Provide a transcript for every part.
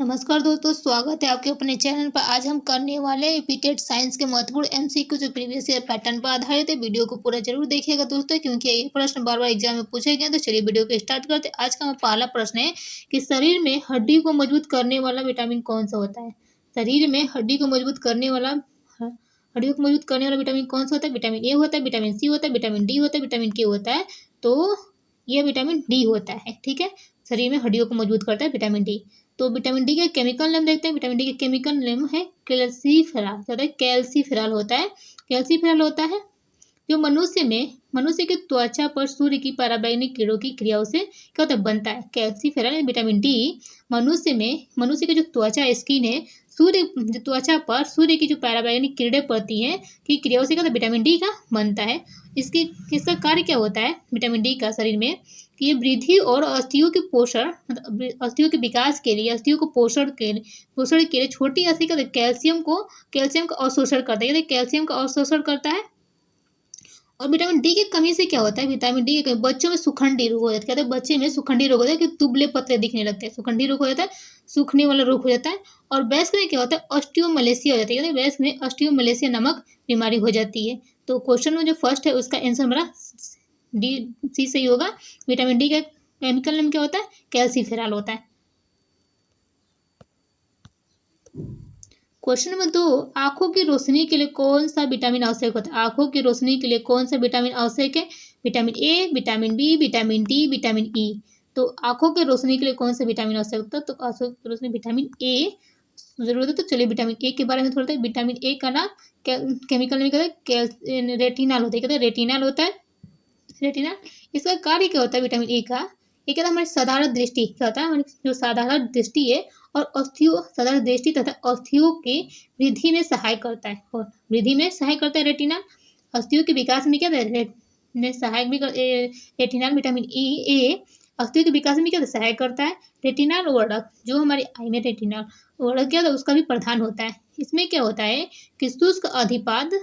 नमस्कार दोस्तों, स्वागत है आपके अपने चैनल पर। आज हम करने वाले रिपीटेड साइंस के महत्वपूर्ण एमसीक्यू जो प्रीवियस ईयर पैटर्न पर आधारित है। वीडियो को पूरा जरूर देखिएगा दोस्तों, क्योंकि ये प्रश्न बार बार एग्जाम में पूछे गए। तो चलिए वीडियो को स्टार्ट करते हैं। आज का हमारा पहला प्रश्न है कि शरीर में हड्डी को मजबूत करने वाला विटामिन कौन सा होता है। शरीर में हड्डी को मजबूत करने वाला विटामिन कौन सा होता है। विटामिन ए होता है, विटामिन सी होता है, विटामिन डी होता है, विटामिन के होता है। तो ये विटामिन डी होता है। ठीक है, शरीर में हड्डियों को मजबूत करता है विटामिन डी। तो विटामिन डी का केमिकल नेम देखते हैं। विटामिन डी का केमिकल नेम है कैल्सीफेरॉल। होता है कैल्सीफेरॉल होता है। कैल्सीफेरॉल होता है जो मनुष्य के त्वचा पर सूर्य की पराबैंगनी किरणों की क्रियाओं से क्या होता है, बनता है। कैल्सीफेरॉल विटामिन डी मनुष्य की जो त्वचा स्किन है, त्वचा पर सूर्य की जो पराबैंगनी किरणें पड़ती हैं की क्रियाओं से क्या होता है, विटामिन डी का बनता है। इसका कार्य क्या होता है विटामिन डी का शरीर में, कि ये वृद्धि और अस्थियों के पोषण, अस्थियों के विकास के लिए, अस्थियों को पोषण के लिए छोटी अस्थि का कैल्शियम का अवशोषण करता है। कैल्शियम का अवशोषण करता है। और विटामिन डी की कमी से क्या होता है, विटामिन डी की कमी बच्चों में सुखंडी रोग हो जाता है। कहते हैं बच्चे में सुखंडी रोग होता है कि दुबले पतले दिखने लगते हैं। सुखंडी रोग हो जाता है, सूखने वाला रोग हो जाता है। और वयस्क में क्या होता है, ऑस्टियोमलेशिया हो जाती है। वयस्क में ऑस्टियोमलेशिया नामक बीमारी हो जाती है। तो क्वेश्चन में जो फर्स्ट है उसका आंसर हमारा डी सी सही होगा। विटामिन डी का केमिकल नेम क्या होता है, कैल्सीफेरॉल होता है। क्वेश्चन नंबर 2, आंखों की रोशनी के लिए कौन सा विटामिन आवश्यक होता है। आंखों की रोशनी के लिए कौन सा विटामिन आवश्यक है। Vitamin A, vitamin B, vitamin D, vitamin E. तो आंखों की रोशनी के लिए कौन सा विटामिन आवश्यक होता है, तो आंखों की रोशनी विटामिन ए जरूरत है। तो चलिए विटामिन ए के बारे में थोड़ा सा। विटामिन ए का नाम केमिकल नेम क्या होता है, रेटिनॉल होता है। कहते हैं रेटिनॉल होता है। रेटिना, इसका कार्य क्या होता है विटामिन ए का, ये क्या होता है हमारी साधारण दृष्टि, क्या होता है हमारी जो साधारण दृष्टि है और साधारण दृष्टि तथा अस्थियों की वृद्धि में सहाय करता है। और वृद्धि में सहाय करता है रेटिना। अस्थियों के विकास में क्या में सहायक भी रेटिनॉल विटामिन ए अस्थियों के विकास में क्या सहाय करता है। रेटिनॉल वर्णक, जो हमारी आई में रेटिनॉल वर्णक क्या होता है उसका भी प्रधान होता है। इसमें क्या होता है कि शुष्क अधिपाद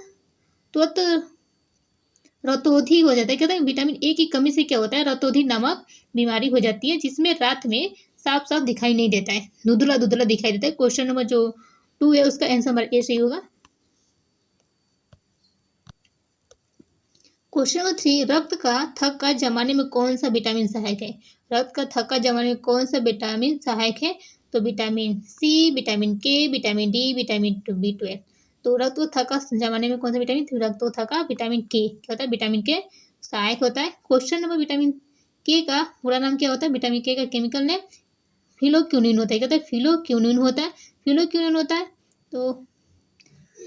रतौंधी हो जाता है। कहते हैं विटामिन ए की कमी से क्या होता है, रतौंधी नामक बीमारी हो जाती है, जिसमें रात में साफ साफ दिखाई नहीं देता है, धुंधला धुंधला दिखाई देता है। क्वेश्चन नंबर जो 2 है उसका आंसर हमारा ए सही होगा। क्वेश्चन नंबर 3, रक्त का थक्का जमाने में कौन सा विटामिन सहायक है। रक्त का थक्का जमाने में कौन सा विटामिन सहायक है, तो विटामिन सी, विटामिन के, विटामिन डी, विटामिन B12। तो रक्त को थक्का जमाने में कौन सा विटामिन, रक्त को थक्का विटामिन के क्या होता है, विटामिन के सहायक होता है। क्वेश्चन नंबर विटामिन के का पूरा नाम क्या होता है। विटामिन के का केमिकल नेम फिलोक्यूनिन होता है। कहते हैं फिलोक्यूनिन होता है। फिलोक्यूनिन होता है। तो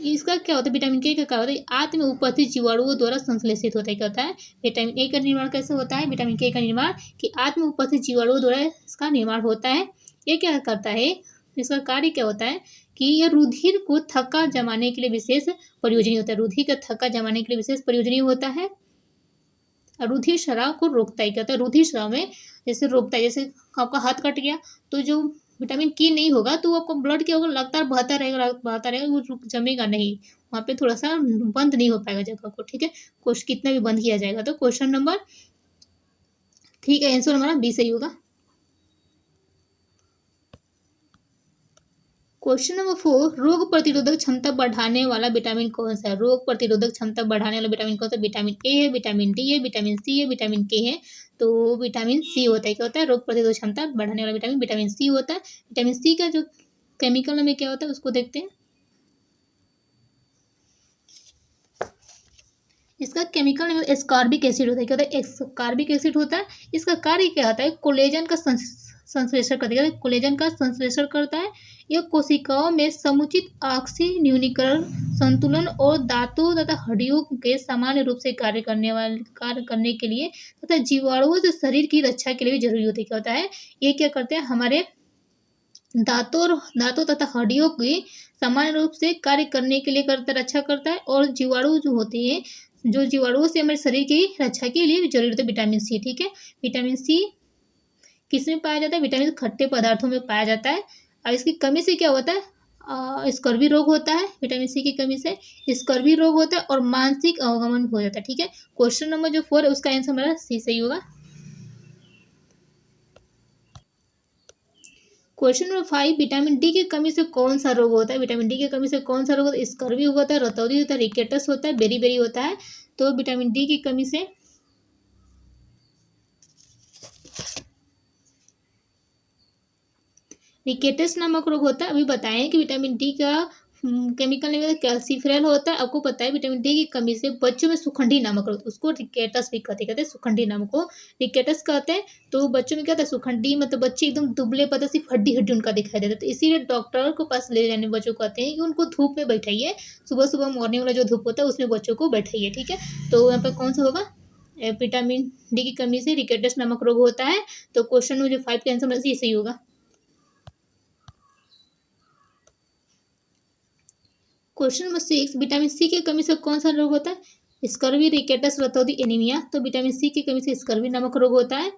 इसका क्या होता है, विटामिन के का क्या होता है, आत्म उपस्थित जीवाणुओं द्वारा संश्लेषित होता है। क्या होता है, विटामिन ए का निर्माण कैसे होता है, विटामिन के का निर्माण कि आत्म उपस्थित जीवाणुओं द्वारा इसका निर्माण होता है। ये क्या करता है, इसका कार्य क्या होता है कि यह रुधिर को थक्का जमाने के लिए विशेष प्रयोजनीय होता है। रुधिर का थक्का जमाने के लिए विशेष प्रयोजनीय होता है। और रुधिर स्राव को रोकता है। क्या होता है, रुधिर स्राव में जैसे रोकता है। जैसे आपका हाथ कट गया तो जो विटामिन के नहीं होगा तो आपको ब्लड क्या होगा, लगातार बहता रहेगा, वो जमेगा नहीं, वहाँ पे थोड़ा सा बंद नहीं हो पाएगा जगह को। ठीक है, कितना भी बंद किया जाएगा। तो क्वेश्चन नंबर 3 का आंसर हमारा बी सही होगा। क्वेश्चन नंबर 4, रोग प्रतिरोधक क्षमता बढ़ाने वाला विटामिन कौन सा है। रोग प्रतिरोधक क्षमता बढ़ाने वाला विटामिन कौन सा, विटामिन ए है, विटामिन डी है, विटामिन सी है, विटामिन के है। तो विटामिन सी होता है। क्या होता है, रोग प्रतिरोधक क्षमता बढ़ाने वाला विटामिन सी होता है। विटामिन सी का जो केमिकल में क्या होता है उसको देखते हैं। इसका केमिकल नेम एस्कॉर्बिक एसिड होता है। क्या होता है, एस्कॉर्बिक एसिड होता है। इसका कार्य क्या होता है, कोलेजन का संश्लेषण करता है। कोलेजन का संश्लेषण करता है। यह कोशिकाओं में समुचित ऑक्सीजन न्यूनीकरण, संतुलन और दांतों तथा हड्डियों के सामान्य रूप से कार्य करने के लिए तथा जीवाणुओं से शरीर की रक्षा के लिए भी जरूरी होती है। क्या होता है, ये क्या करते हैं, हमारे दांतों तथा हड्डियों की सामान्य रूप से कार्य करने के लिए रक्षा करता है। और जीवाणु जो होते हैं, जो जीवाणुओं से हमारे शरीर की रक्षा के लिए जरूरी होता है विटामिन सी। ठीक है, विटामिन सी किस में पाया जाता है, विटामिन खट्टे पदार्थों में पाया जाता है। और इसकी कमी से क्या होता है, स्कर्वी रोग होता है। विटामिन सी की कमी से स्कर्वी रोग होता है और मानसिक अवगमन हो जाता है। ठीक है, क्वेश्चन नंबर जो 4 है उसका आंसर हमारा सी सही होगा। क्वेश्चन नंबर 5, विटामिन डी की कमी से कौन सा रोग होता है? विटामिन डी की कमी से कौन सा रोग होता है? स्कर्वी होता है, रतौंधी होता है, रिकेटस होता है, बेरी होता है। तो विटामिन डी की कमी से रिकेटस नामक रोग होता है। अभी बताएं कि विटामिन डी का केमिकल नेम कैल्सीफेरॉल होता है। आपको पता है विटामिन डी की कमी से बच्चों में सुखंडी नामक रोग, उसको रिकेटस भी कहते हैं सुखंडी नाम को रिकेटस कहते हैं। तो बच्चों में क्या होता है सुखंडी, मतलब बच्चे एकदम दुबले पतले, सिर्फ हड्डी हड्डी उनका दिखाई देता है। तो इसीलिए डॉक्टर को पास ले जाने बच्चों को कहते हैं कि उनको धूप में बैठाइए, सुबह सुबह मॉर्निंग वाला जो धूप होता है उसमें बच्चों को बैठाइए, ठीक है। तो यहाँ पर कौन सा होगा? विटामिन डी की कमी से रिकेटस नामक रोग होता है। तो क्वेश्चन में जो 5 का आंसर ये सही होगा। क्वेश्चन नंबर 6, विटामिन सी की कमी से कौन सा रोग होता है? स्कर्वी, रिकेटस, रतौंधी, एनीमिया। तो विटामिन सी की कमी से स्कर्वी नामक रोग होता है।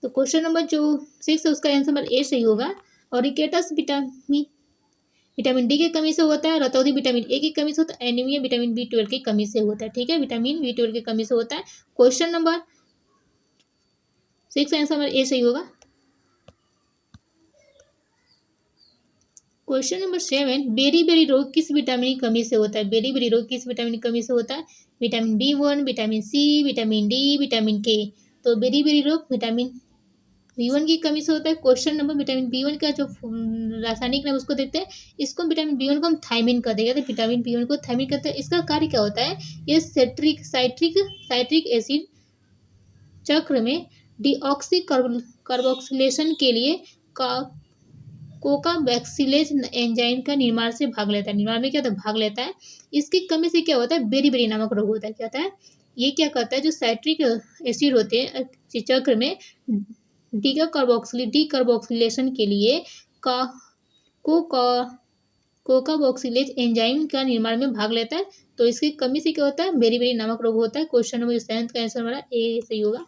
तो क्वेश्चन नंबर जो 6 है उसका आंसर नंबर ए सही होगा। और रिकेटस विटामिन डी की कमी से होता है, रतौंधी विटामिन ए की कमी से होता है, एनीमिया विटामिन B12 की कमी से होता है, ठीक है। विटामिन B12 की कमी से होता है। क्वेश्चन नंबर 6 का आंसर नंबर ए सही होगा। क्वेश्चन नंबर 7, बेरी रोग किस विटामिन की कमी से होता है? बेरी रोग किस विटामिन की कमी से होता है? Vitamin B1, vitamin C, vitamin D, vitamin K. तो बेरी रोग विटामिन B1 की कमी से होता है। क्वेश्चन नंबर विटामिन B1 का जो रासायनिक नाम उसको देखते हैं। इसको विटामिन B1 को हम थायमिन कहते हैं। विटामिन B1 को थायमिन कहते हैं। इसका कार्य क्या होता है? ये साइट्रिक एसिड चक्र में डीऑक्सी कार्बोक्सिलेशन के लिए कोकाबैक्सिलेज एंजाइम का निर्माण से भाग लेता है। निर्माण में क्या होता है? भाग लेता है। इसकी कमी से क्या होता है? बेरी नामक रोग होता है। क्या होता है? ये क्या कहता है? जो साइट्रिक एसिड होते हैं चक्र में डीकार्बोक्सिलेशन के लिए कोकाबैक्सिलेज एंजाइम का निर्माण में भाग लेता है। तो इसकी कमी से क्या होता है? बेरी नामक रोग होता है। क्वेश्चन नंबर 7 का आंसर हमारा ए सही होगा।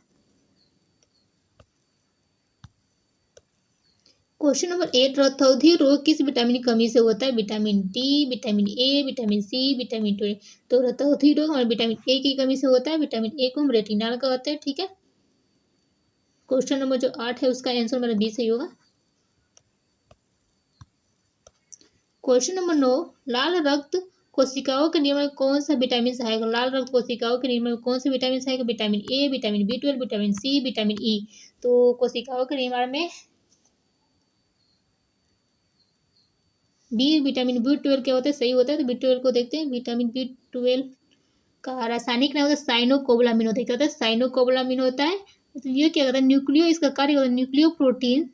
क्वेश्चन नंबर 8, रतौंधी रोग किस विटामिन की कमी से होता है? Vitamin D, vitamin A, vitamin C, vitamin 2। तो रतौंधी रोग हमारे विटामिन ए की कमी से होता है। विटामिन ए को हम रेटिनॉल कहते हैं, ठीक है। क्वेश्चन नंबर जो 8 है उसका आंसर हमारा बी सही होगा। क्वेश्चन नंबर 9, लाल रक्त कोशिकाओं के निर्माण में कौन सा विटामिन सहायक? लाल रक्त कोशिकाओं के निर्माण में कौन सा विटामिन सहायक? Vitamin A, vitamin B12, vitamin C, vitamin E. तो कोशिकाओं के निर्माण में विटामिन B12 क्या होता है? सही होता है। तो B12 को देखते हैं। विटामिन B12 का रासायनिक नाम होता है साइनोकोबालामिन होता है। क्या होता है? साइनोकोबालामिन होता है। तो ये क्या करता है? इसका कार्य होता है न्यूक्लियो प्रोटीन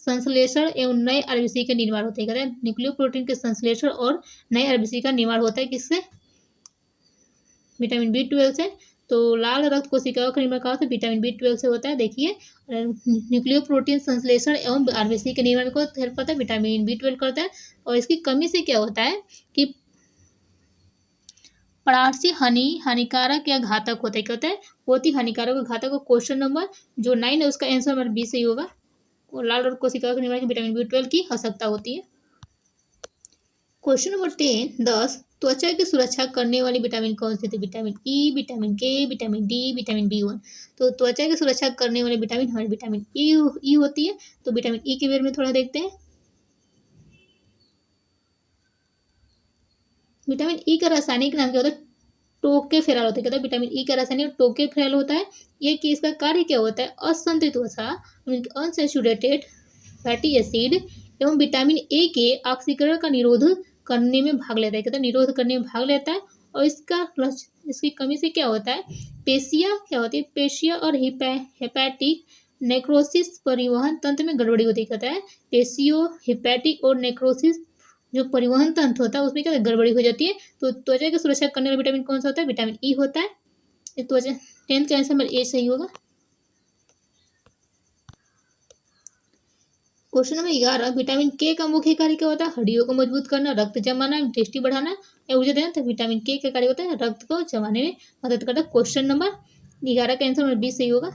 संश्लेषण एवं नए आरबीसी का निर्माण होता है। कहते हैं न्यूक्लियो प्रोटीन के संश्लेषण और नए आरबीसी का निर्माण होता है किससे? विटामिन B12 से। तो लाल रक्त कोशिकाओं का निर्माण कहाँ से? विटामिन B12 से होता है। देखिए न्यूक्लियो प्रोटीन संश्लेषण एवं आरबीसी के निर्माण को हेल्प करता है विटामिन B12 करता है। और इसकी कमी से क्या होता है कि परासी हानिकारक या घातक होता है। क्या होता है? बहुत ही हानिकारक और घातक। क्वेश्चन नंबर जो 9 है उसका आंसर नंबर बी सही होगा। और लाल रक्त कोशिकाओं के निर्माण की विटामिन B12 की आवश्यकता होती है। क्वेश्चन नंबर 10, त्वचा की सुरक्षा करने वाली विटामिन कौन सी थी? विटामिन ई, विटामिन के, विटामिन डी, विटामिन B1। तो त्वचा की सुरक्षा करने वाली विटामिन हमारी विटामिन ई होती है। तो विटामिन ई के बारे में थोड़ा देखते हैं। विटामिन ई का रासायनिक नाम क्या होता है? टोकोफेरॉल होता है। कहता है विटामिन ई का रासायनिक टोकोफेरॉल होता है। ये कि इसका कार्य क्या होता है? असंतुलित वसा अनसैचुरेटेड फैटी एसिड एवं विटामिन ए के ऑक्सीकरण का निरोध करने में भाग लेता है। कहता है निरोध करने में भाग लेता है। और इसकी कमी से क्या होता है? पेशिया क्या होती है? पेशिया और हेपेटिक नेक्रोसिस परिवहन तंत्र में गड़बड़ी होती है। कहता है पेशियो, हेपेटिक और नेक्रोसिस जो परिवहन तंत्र होता है उसमें क्या गड़बड़ी हो जाती है। तो त्वचा की सुरक्षा करने वाला विटामिन कौन सा होता है? विटामिन ई होता है। त्वचा 10 का आंसर नंबर ए सही होगा। क्वेश्चन नंबर 11, विटामिन के का मुख्य कार्य क्या होता है? हड्डियों को मजबूत करना, रक्त जमाना, दृष्टि बढ़ाना या ऊर्जा देना। तो विटामिन के का कार्य होता है रक्त को जमाने में मदद करता है। क्वेश्चन नंबर 11 का आंसर नंबर बी सही होगा।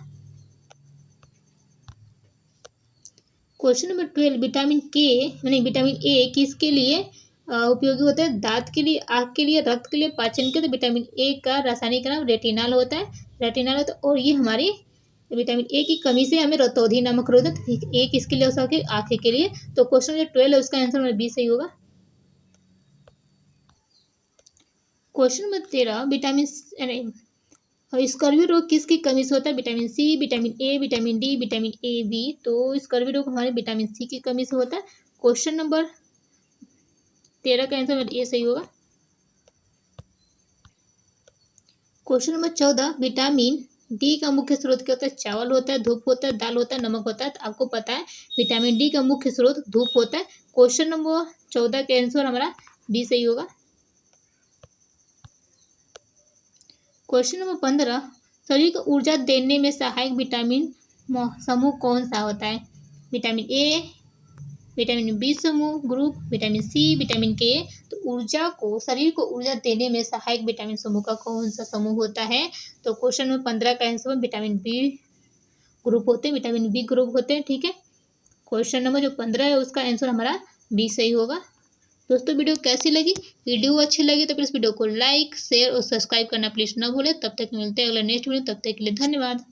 क्वेश्चन नंबर 12, विटामिन के यानी विटामिन ए किसके लिए उपयोगी होता है? दांत के लिए, आँख के लिए, रक्त के लिए, पाचन के लिए। तो विटामिन ए का रासायनिक नाम रेटिनॉल होता है। और ये हमारी विटामिन ए की कमी से हमें रतौंधी नामक रोग होता है। ए किसके लिए हो सके, आंखें के लिए। तो क्वेश्चन जो 12 है उसका आंसर हमारा बी सही होगा। क्वेश्चन नंबर 13 विटामिन स्कर्वी रोग किसकी कमी से होता है, vitamin C, vitamin A, vitamin D, vitamin A B. तो स्कर्वी रोग हमारे विटामिन सी की कमी से होता है। क्वेश्चन नंबर 13 का आंसर ए सही होगा। क्वेश्चन नंबर 14 विटामिन डी का मुख्य स्रोत क्या होता है, चावल होता है, धूप होता है, दाल होता है, नमक होता है। तो आपको पता है विटामिन डी का मुख्य स्रोत धूप होता है। क्वेश्चन नंबर 14 का आंसर हमारा बी सही होगा। क्वेश्चन नंबर 15 शरीर को ऊर्जा देने में सहायक विटामिन समूह कौन सा होता है, विटामिन ए, विटामिन बी समूह group, vitamin C, vitamin K. तो शरीर को ऊर्जा देने में सहायक विटामिन समूह का कौन सा समूह होता है। तो क्वेश्चन नंबर 15 का आंसर विटामिन बी ग्रुप होते हैं, विटामिन बी ग्रुप होते हैं। ठीक है, क्वेश्चन नंबर जो 15 है उसका आंसर हमारा बी सही होगा। दोस्तों वीडियो कैसी लगी, वीडियो अच्छी लगी तो प्लीज़ वीडियो को लाइक शेयर और सब्सक्राइब करना प्लीज़ ना भूलें। तब तक मिलते हैं अगले नेक्स्ट वीडियो, तब तक के लिए धन्यवाद।